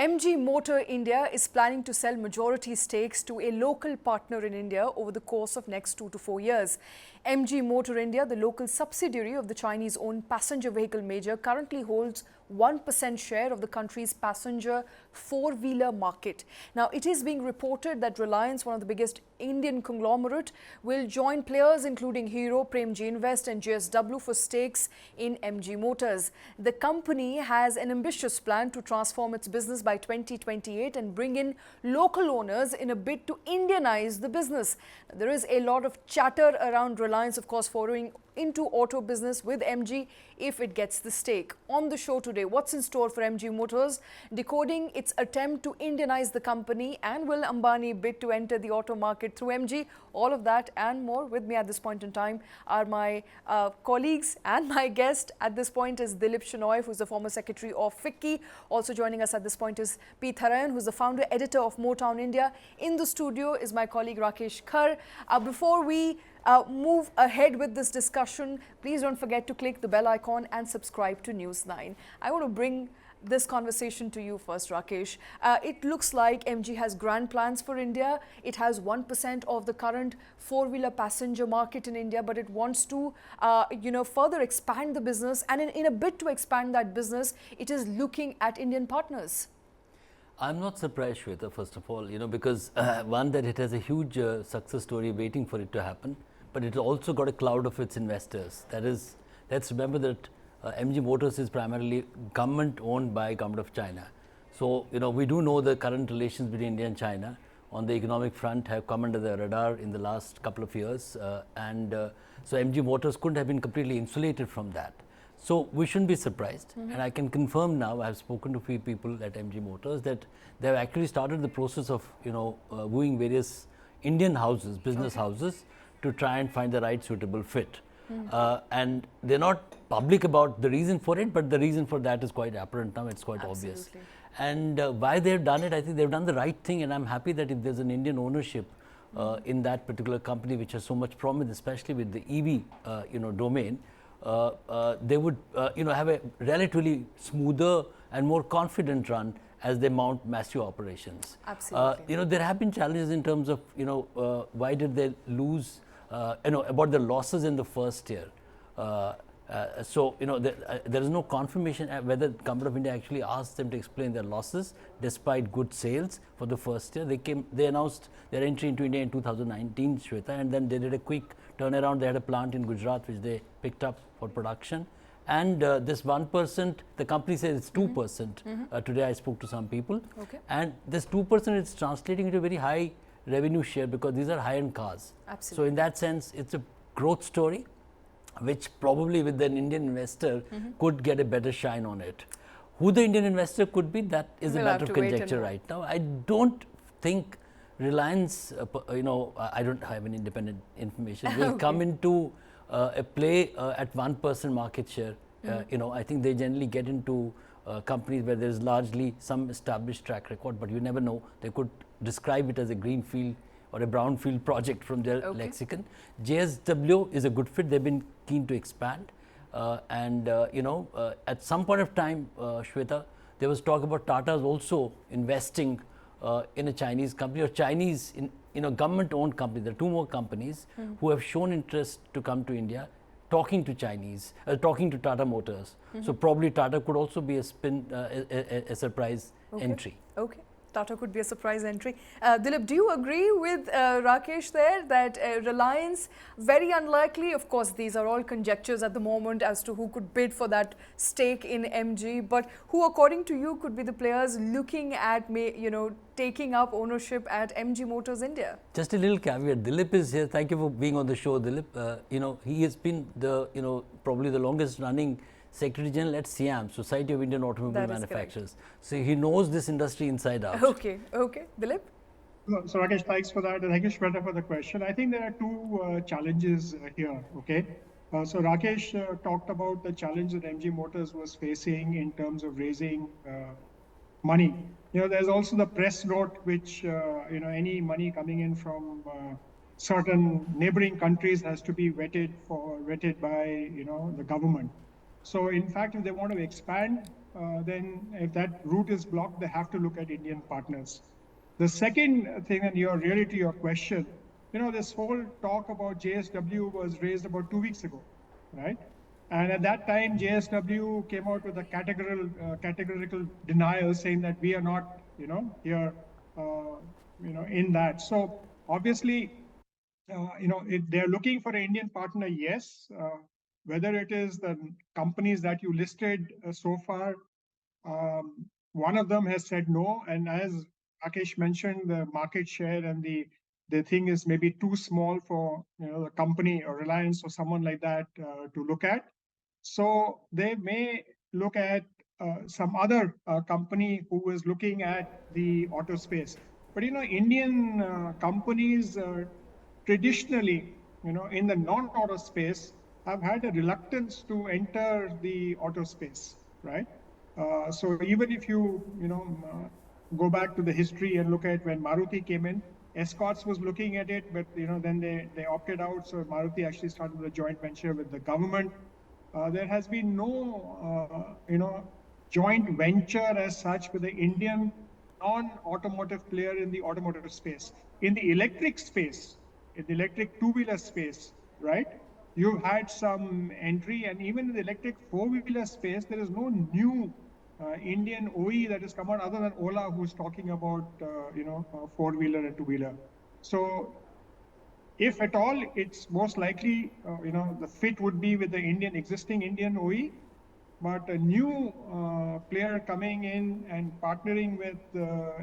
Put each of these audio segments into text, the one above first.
MG Motor India is planning to sell majority stakes to a local partner in India over the course of next 2 to 4 years. MG Motor India, the local subsidiary of the Chinese-owned passenger vehicle major, currently holds 1% share of the country's passenger four-wheeler market. Now, it is being reported that Reliance, one of the biggest Indian conglomerate, will join players including Hero, Premji Invest and JSW for stakes in MG Motors. The company has an ambitious plan to transform its business by 2028 and bring in local owners in a bid to Indianize the business. There is a lot of chatter around Reliance, of course, following into auto business with MG if it gets the stake. On the show today, what's in store for MG Motors, decoding its attempt to Indianize the company, and will Ambani bid to enter the auto market through MG? All of that and more. With me at this point in time are my colleagues, and my guest at this point is Dilip Chenoy, who's the former secretary of FICCI. Also joining us at this point is P Tharayan, who's the founder editor of Motown India. In the studio is my colleague Rakesh Khar. Before we move ahead with this discussion, please don't forget to click the bell icon and subscribe to News9. I want to bring this conversation to you first, Rakesh. It looks like MG has grand plans for India. It has 1% of the current four-wheeler passenger market in India, but it wants to, further expand the business. And in a bid to expand that business, it is looking at Indian partners. I'm not surprised, Shweta, first of all, because one, that it has a huge success story waiting for it to happen, but it also got a cloud of its investors. That is, let's remember that MG Motors is primarily government owned by government of China. So, we do know the current relations between India and China on the economic front have come under the radar in the last couple of years. So MG Motors couldn't have been completely insulated from that. So we shouldn't be surprised. And I can confirm now, I've spoken to a few people at MG Motors, that they've actually started the process of, wooing various Indian houses, business houses, to try and find the right suitable fit. And they're not public about the reason for it, but the reason for that is quite apparent now, it's quite obvious. And why they've done it, I think they've done the right thing, and I'm happy that if there's an Indian ownership in that particular company, which has so much promise, especially with the EV, domain, they would, have a relatively smoother and more confident run as they mount massive operations. Absolutely. There have been challenges in terms of, why did they lose, about the losses in the first year. There is no confirmation whether the Government of India actually asked them to explain their losses despite good sales for the first year. They announced their entry into India in 2019, Shweta, and then they did a quick turnaround. They had a plant in Gujarat which they picked up for production. And this 1%, the company says it's 2%. Today I spoke to some people. And this 2% is translating into a very high revenue share because these are high-end cars. Absolutely. So in that sense, it's a growth story, which probably with an Indian investor could get a better shine on it. Who the Indian investor could be, that is a matter of conjecture right now. I don't think Reliance, I don't have any independent information, will come into a play at 1% market share. I think they generally get into companies where there's largely some established track record, but you never know. They could describe it as a greenfield or a brownfield project from their lexicon. JSW is a good fit. They've been keen to expand. At some point of time, Shweta, there was talk about Tata's also investing in a Chinese company or Chinese, government-owned company. There are two more companies who have shown interest to come to India, talking to Tata Motors. So probably Tata could also be a surprise entry. Tata could be a surprise entry. Dilip, do you agree with Rakesh there that Reliance, very unlikely, of course these are all conjectures at the moment as to who could bid for that stake in MG, but who according to you could be the players looking at, taking up ownership at MG Motors India? Just a little caveat, Dilip is here. Thank you for being on the show, Dilip. He has been the, probably the longest running Secretary General at SIAM, Society of Indian Automobile Manufacturers. So he knows this industry inside out. Okay. Dilip? So Rakesh, thanks for that, and thank you, Shweta, for the question. I think there are two challenges here, so Rakesh talked about the challenge that MG Motors was facing in terms of raising money. There's also the press note which, any money coming in from certain neighboring countries has to be vetted by, the government. So in fact, if they want to expand then if that route is blocked, they have to look at Indian partners. The second thing, and you're really to your question, this whole talk about JSW was raised about 2 weeks ago, right? And at that time, JSW came out with a categorical denial saying that we are not, here, in that. So obviously, they're looking for an Indian partner, yes. Whether it is the companies that you listed so far, one of them has said no. And as Rakesh mentioned, the market share and the thing is maybe too small for the company or Reliance or someone like that to look at. So they may look at some other company who is looking at the auto space. But Indian companies traditionally, in the non-auto space, have had a reluctance to enter the auto space, right? So even if you, go back to the history and look at when Maruti came in, Escorts was looking at it, but then they opted out. So Maruti actually started a joint venture with the government. There has been no, joint venture as such with the Indian non-automotive player in the automotive space. In the electric space, in the electric two-wheeler space, right? You've had some entry, and even in the electric four-wheeler space, there is no new Indian OE that has come out other than Ola, who's talking about, four-wheeler and two-wheeler. So if at all, it's most likely, the fit would be with the existing Indian OE, but a new player coming in and partnering with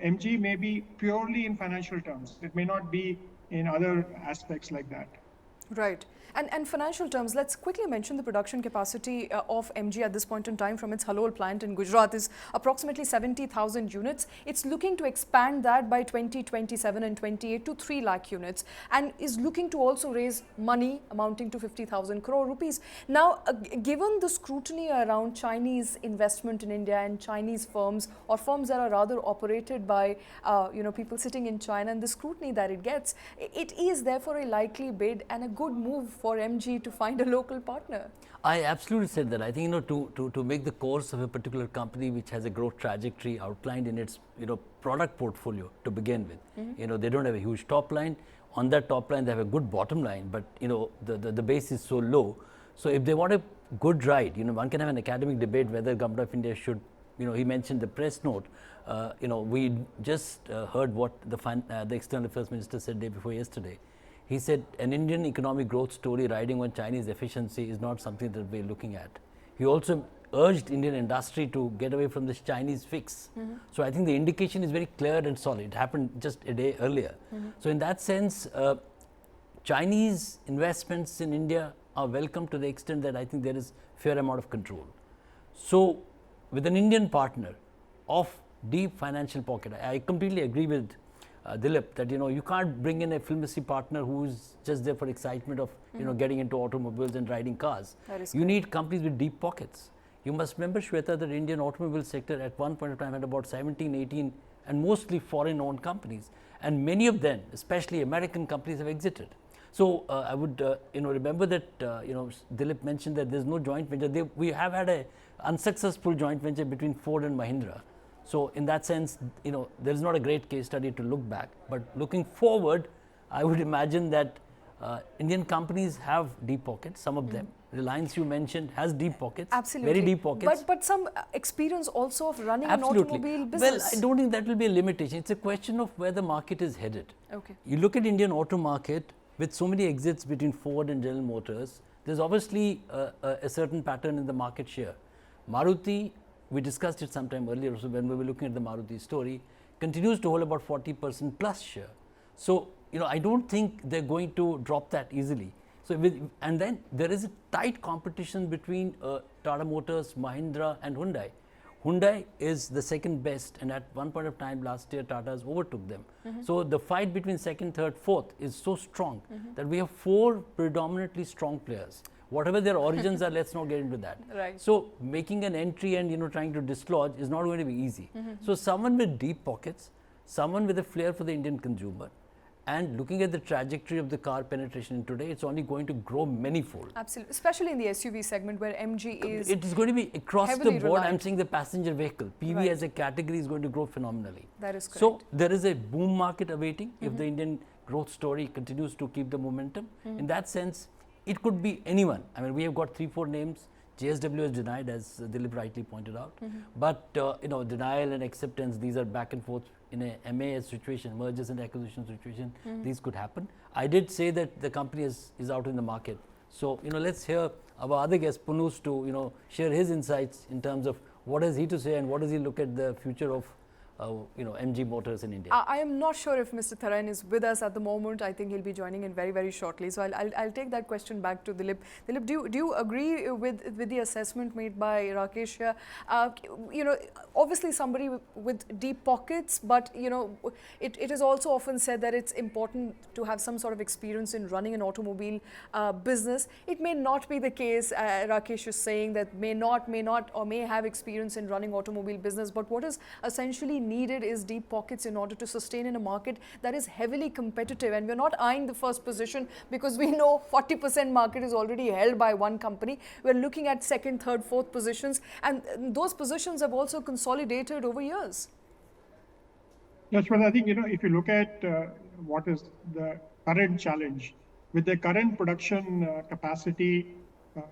MG may be purely in financial terms. It may not be in other aspects like that. Right. And financial terms, let's quickly mention the production capacity of MG at this point in time from its Halol plant in Gujarat is approximately 70,000 units. It's looking to expand that by 2027 and 28 to 3 lakh units, and is looking to also raise money amounting to 50,000 crore rupees. Now, given the scrutiny around Chinese investment in India and Chinese firms, or firms that are rather operated by people sitting in China, and the scrutiny that it gets, it is therefore a likely bid and a good move for MG to find a local partner. I absolutely said that. I think to make the course of a particular company which has a growth trajectory outlined in its product portfolio to begin with. They don't have a huge top line. On that top line, they have a good bottom line, but the base is so low. So if they want a good ride, one can have an academic debate whether Government of India should. He mentioned the press note. We just heard what the External Affairs Minister said day before yesterday. He said an Indian economic growth story riding on Chinese efficiency is not something that we're looking at. He also urged Indian industry to get away from this Chinese fix. So I think the indication is very clear and solid. It happened just a day earlier. So in that sense, Chinese investments in India are welcome to the extent that I think there is fair amount of control. So with an Indian partner of deep financial pocket, I completely agree with Dilip that you can't bring in a filmacy partner who's just there for excitement of getting into automobiles and riding cars. You need companies with deep pockets. You must remember, Shweta, that Indian automobile sector at one point of time had about 17, 18 and mostly foreign owned companies, and many of them, especially American companies, have exited. So I would remember that Dilip mentioned that there's no joint venture. We have had a unsuccessful joint venture between Ford and Mahindra. So in that sense, there is not a great case study to look back. But looking forward, I would imagine that Indian companies have deep pockets, some of them. Reliance, you mentioned, has deep pockets. Absolutely. Very deep pockets. But some experience also of running an automobile business. Well, I don't think that will be a limitation. It's a question of where the market is headed. Okay. You look at Indian auto market, with so many exits between Ford and General Motors, there's obviously a certain pattern in the market share. Maruti, we discussed it sometime earlier, so when we were looking at the Maruti story, continues to hold about 40% plus share. So, I don't think they're going to drop that easily. So, and then there is a tight competition between Tata Motors, Mahindra and Hyundai. Hyundai is the second best, and at one point of time last year, Tata's overtook them. So the fight between second, third, fourth is so strong that we have 4 predominantly strong players. Whatever their origins are, let's not get into that. Right. So making an entry and trying to dislodge is not going to be easy. So someone with deep pockets, someone with a flair for the Indian consumer, And looking at the trajectory of the car penetration today, it's only going to grow many-fold. Absolutely, especially in the SUV segment where MG is. It is going to be across the heavily board. I'm reliant. saying the passenger vehicle. PV Right. as a category is going to grow phenomenally. That is correct. So there is a boom market awaiting if the Indian growth story continues to keep the momentum. In that sense, it could be anyone. I mean, we have got 3-4 names. JSW has denied, as Dilip rightly pointed out. But you know, denial and acceptance, these are back and forth in a MAS situation, mergers and acquisition situation. These could happen. I did say that the company is out in the market. So you know, let's hear our other guest Punus to share his insights in terms of what has he to say and what does he look at the future of MG Motors in India. I am not sure if Mr. Tharayan is with us at the moment. I think he'll be joining in very, very shortly. So I'll take that question back to Dilip. Dilip, do you agree with the assessment made by Rakesh here? Obviously somebody with deep pockets, but it is also often said that it's important to have some sort of experience in running an automobile business. It may not be the case. Rakesh is saying that may not, or may have experience in running automobile business. But what is essentially needed is deep pockets in order to sustain in a market that is heavily competitive. And we're not eyeing the first position because we know 40% market is already held by one company. We're looking at second, third, fourth positions, and those positions have also consolidated over years. Yes, well, I think, if you look at what is the current challenge, with the current production capacity,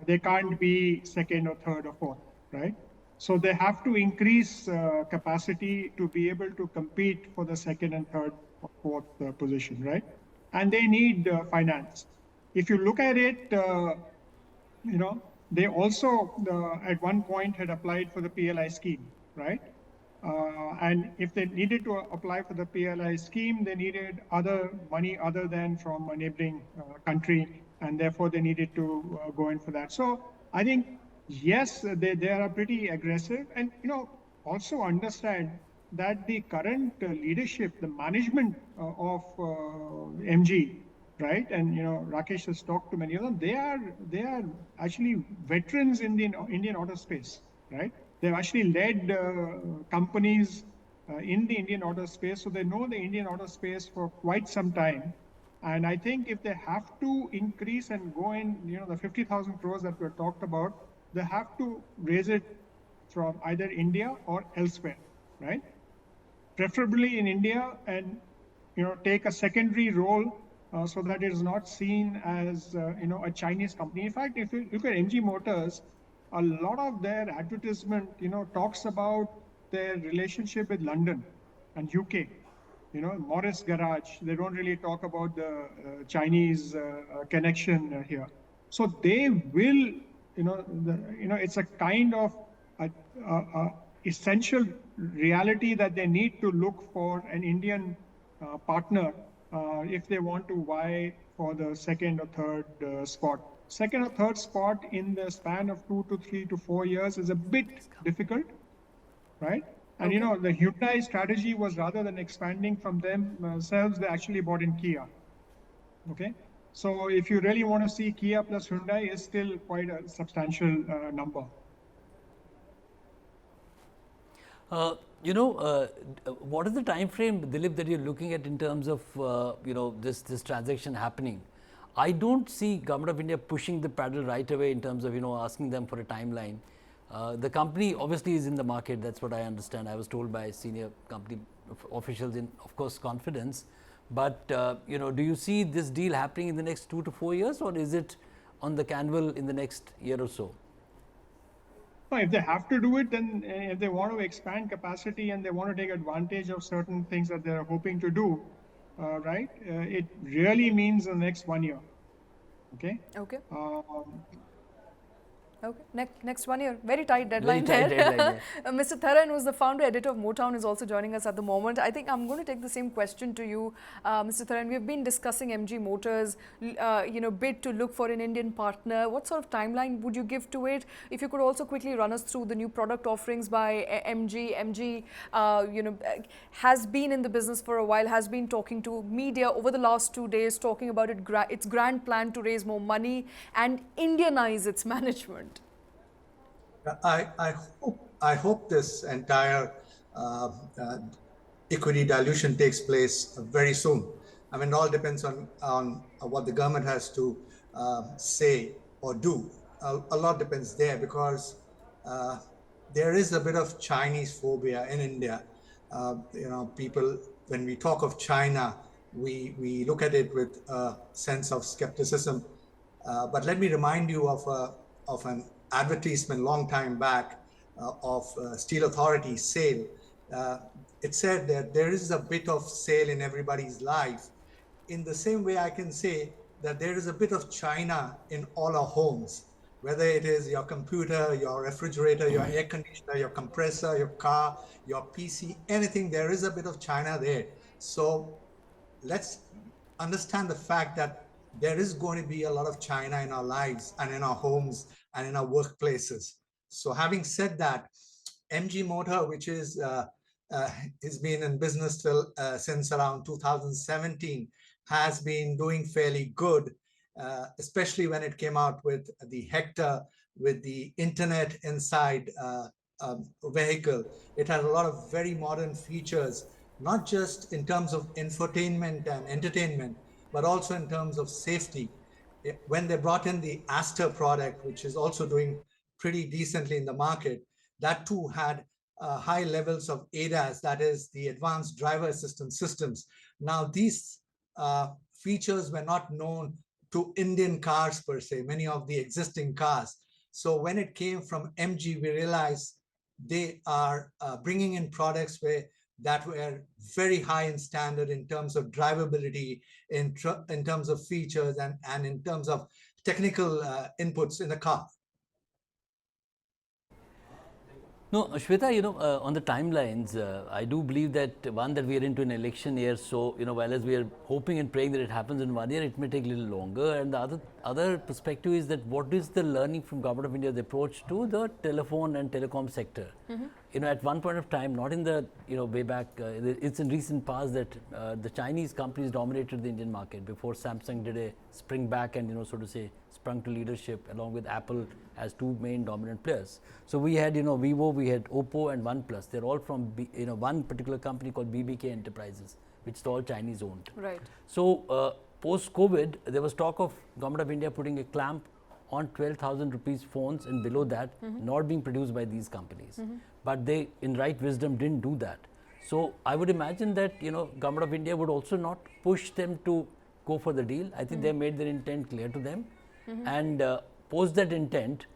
they can't be second or third or fourth, right? So they have to increase capacity to be able to compete for the second and third or fourth position, right? And they need finance. If you look at it, they also at one point had applied for the PLI scheme, right? And if they needed to apply for the PLI scheme, they needed other money other than from a neighboring country, and therefore they needed to go in for that. So I think, yes, they are pretty aggressive, and also understand that the current leadership, the management of MG, right? And Rakesh has talked to many of them. They are actually veterans in the Indian auto space, right? They've actually led companies in the Indian auto space, so they know the Indian auto space for quite some time. And I think if they have to increase and go in, the 50,000 crores that were talked about, they have to raise it from either India or elsewhere, right? Preferably in India, and take a secondary role so that it is not seen as a Chinese company. In fact, if you look at MG Motors, a lot of their advertisement talks about their relationship with London and UK. Morris Garage. They don't really talk about the Chinese connection here. So they will. It's a kind of essential reality that they need to look for an Indian partner if they want to vie for the second or third spot. Second or third spot in the span of 2 to 3 to 4 years is a bit difficult, right? And the Hyundai strategy was, rather than expanding from themselves, they actually bought in Kia. Okay. So if you really want to see, Kia plus Hyundai is still quite a substantial number. What is the time frame, Dilip, that you're looking at in terms of this transaction happening? I don't see Government of India pushing the pedal right away in terms of asking them for a timeline. The company obviously is in the market. That's what I understand. I was told by senior company officials in, of course, confidence. But, do you see this deal happening in the next 2 to 4 years, or is it on the canvas in the next year or so? Well, if they have to do it, then if they want to expand capacity and they want to take advantage of certain things that they're hoping to do, right, it really means the next 1 year. Okay? Okay. Okay, next 1 year, very tight deadline Very tight there. deadline, yeah. Mr. Tharayan, who's the founder editor of Motown, is also joining us at the moment. I think I'm going to take the same question to you, Mr. Tharayan. We've been discussing MG Motors, bid to look for an Indian partner. What sort of timeline would you give to it? If you could also quickly run us through the new product offerings by MG. MG, has been in the business for a while, has been talking to media over the last 2 days, talking about its grand plan to raise more money and Indianize its management. I hope this entire equity dilution takes place very soon. I mean, it all depends on what the government has to say or do. A lot depends there, because there is a bit of Chinese phobia in India. People, when we talk of China, we look at it with a sense of skepticism. But let me remind you of an advertisement long time back of Steel Authority sale. It said that there is a bit of sale in everybody's life. In the same way, I can say that there is a bit of China in all our homes, whether it is your computer, your refrigerator, your air conditioner, your compressor, your car, your PC, anything, there is a bit of China there. So let's understand the fact that there is going to be a lot of China in our lives and in our homes and in our workplaces. So having said that, MG Motor, which is has been in business since around 2017, has been doing fairly good, especially when it came out with the Hector, with the internet inside vehicle. It had a lot of very modern features, not just in terms of infotainment and entertainment, but also in terms of safety. When they brought in the Aster product, which is also doing pretty decently in the market, that too had high levels of ADAS, that is the advanced driver assistance systems. Now, these features were not known to Indian cars per se, many of the existing cars. So when it came from MG, we realized they are bringing in products that were very high in standard in terms of drivability, in terms of features, and in terms of technical inputs in the car. No, Shweta, on the timelines, I do believe that one, that we are into an election year, so, while as we are hoping and praying that it happens in 1 year, it may take a little longer. And the other perspective is that what is the learning from Government of India's approach to the telephone and telecom sector? At one point of time, not in the, way back, it's in recent past that the Chinese companies dominated the Indian market before Samsung did a spring back and, so to say, sprung to leadership along with Apple as two main dominant players. So we had, Vivo, we had Oppo and OnePlus. They're all from, one particular company called BBK Enterprises, which is all Chinese owned. Right. So post-COVID, there was talk of Government of India putting a clamp on 12,000 rupees phones and below that, not being produced by these companies. But they, in right wisdom, didn't do that. So I would imagine that, Government of India would also not push them to go for the deal. I think they made their intent clear to them. And post that intent,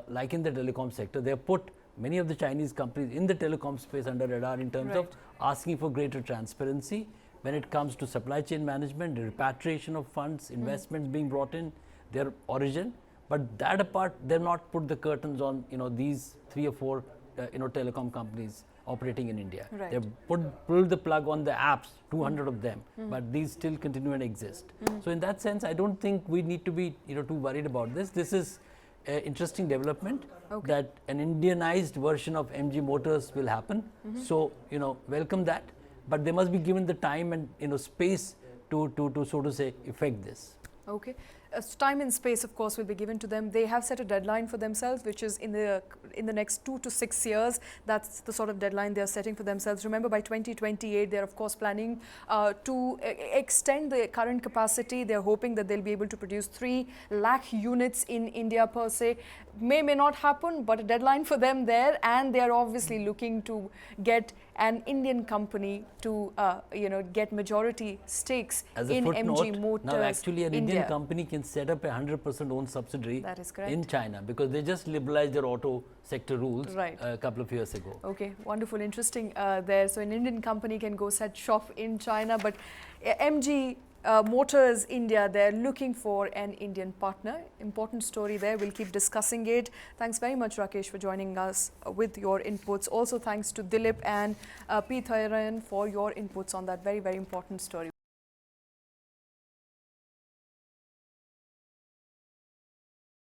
like in the telecom sector, they have put many of the Chinese companies in the telecom space under radar in terms of asking for greater transparency when it comes to supply chain management, the repatriation of funds, investments being brought in, their origin. But that apart, they've not put the curtains on, these 3 or 4, telecom companies operating in India. Right. They've pulled the plug on the apps, 200 of them, but these still continue and exist. So in that sense, I don't think we need to be, too worried about this. This is an interesting development that an Indianized version of MG Motors will happen. So, welcome that, but they must be given the time and, space to so to say, effect this. Okay. Time and space, of course, will be given to them. They have set a deadline for themselves, which is in the next 2 to 6 years. That's the sort of deadline they are setting for themselves. Remember, by 2028, they're of course planning to extend the current capacity. They're hoping that they'll be able to produce 3 lakh units in India per se. May not happen, but a deadline for them there, and they are obviously looking to get an Indian company to get majority stakes in MG Motors. Now actually an India. Indian company can set up a 100% owned subsidiary That is correct. in China, because they just liberalized their auto sector rules a couple of years ago. Okay, wonderful, interesting there. So an Indian company can go set shop in China, but MG Motors India, they're looking for an Indian partner. Important story there. We'll keep discussing it. Thanks very much, Rakesh, for joining us with your inputs. Also, thanks to Dilip and P Tharayan for your inputs on that very, very important story.